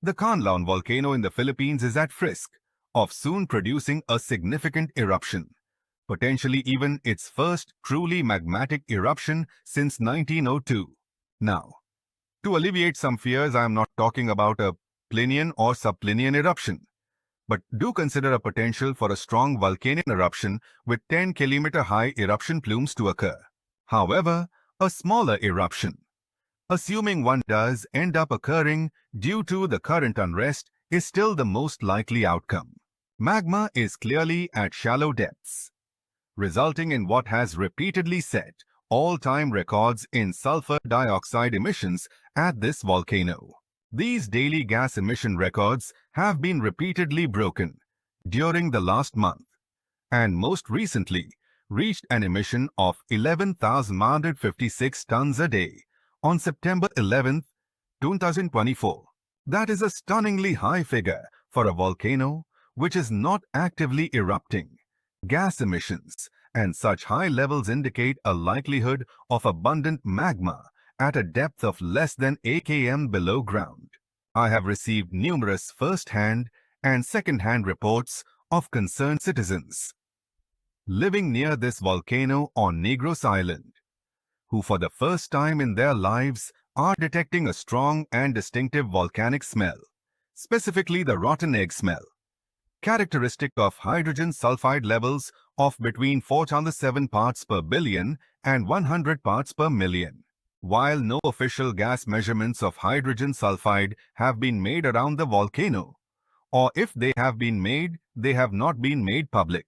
The Kanlaon Volcano in the Philippines is at risk of soon producing a significant eruption, potentially even its first truly magmatic eruption since 1902. Now, to alleviate some fears, I am not talking about a Plinian or subplinian eruption, but do consider a potential for a strong volcanic eruption with 10-kilometer high eruption plumes to occur. However, a smaller eruption, assuming one does end up occurring due to the current unrest, is still the most likely outcome. Magma is clearly at shallow depths, resulting in what has repeatedly set all-time records in sulfur dioxide emissions at this volcano. These daily gas emission records have been repeatedly broken during the last month, and most recently reached an emission of 11,156 tons a day on September 11, 2024. That is a stunningly high figure for a volcano which is not actively erupting. Gas emissions and such high levels indicate a likelihood of abundant magma at a depth of less than 8 km below ground. I have received numerous first-hand and second-hand reports of concerned citizens living near this volcano on Negros Island, who for the first time in their lives are detecting a strong and distinctive volcanic smell, specifically the rotten egg smell, characteristic of hydrogen sulfide levels of between 407 parts per billion and 100 parts per million. While no official gas measurements of hydrogen sulfide have been made around the volcano, or if they have been made, they have not been made public,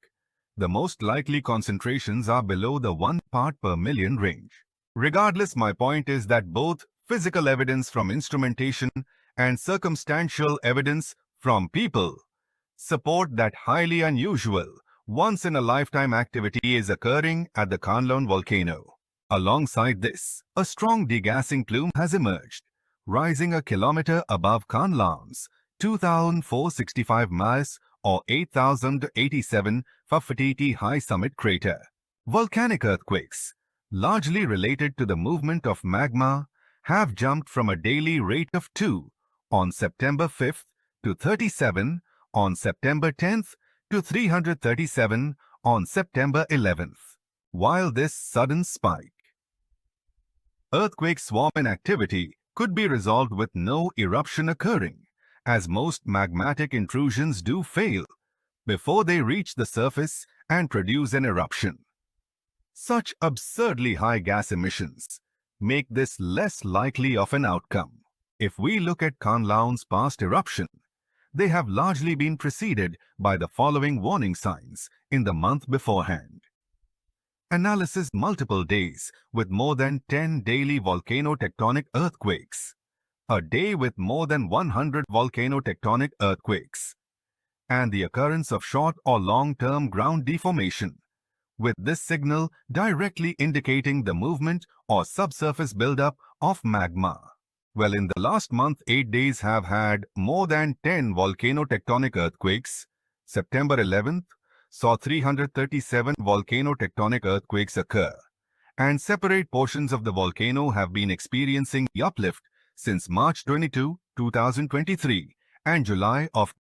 the most likely concentrations are below the 1 part per million range. Regardless, my point is that both physical evidence from instrumentation and circumstantial evidence from people support that highly unusual, once-in-a-lifetime activity is occurring at the Kanlaon volcano. Alongside this, a strong degassing plume has emerged, rising a kilometer above Kanlaon's 2,465 miles or 8,087 feet high summit crater. Volcanic earthquakes, largely related to the movement of magma, have jumped from a daily rate of 2 on September 5th to 37 on September 10th to 337 on September 11th. While this sudden spike, earthquake swarm activity could be resolved with no eruption occurring, as most magmatic intrusions do fail before they reach the surface and produce an eruption. Such absurdly high gas emissions make this less likely of an outcome. If we look at Kanlaon's past eruption, they have largely been preceded by the following warning signs in the month beforehand. Analysis: multiple days with more than 10 daily volcano-tectonic earthquakes, a day with more than 100 volcano-tectonic earthquakes, and the occurrence of short or long-term ground deformation, with this signal directly indicating the movement or subsurface buildup of magma. Well, in the last month, 8 days have had more than 10 volcano-tectonic earthquakes. September 11th saw 337 volcano-tectonic earthquakes occur, and separate portions of the volcano have been experiencing uplift since March 22, 2023 and July of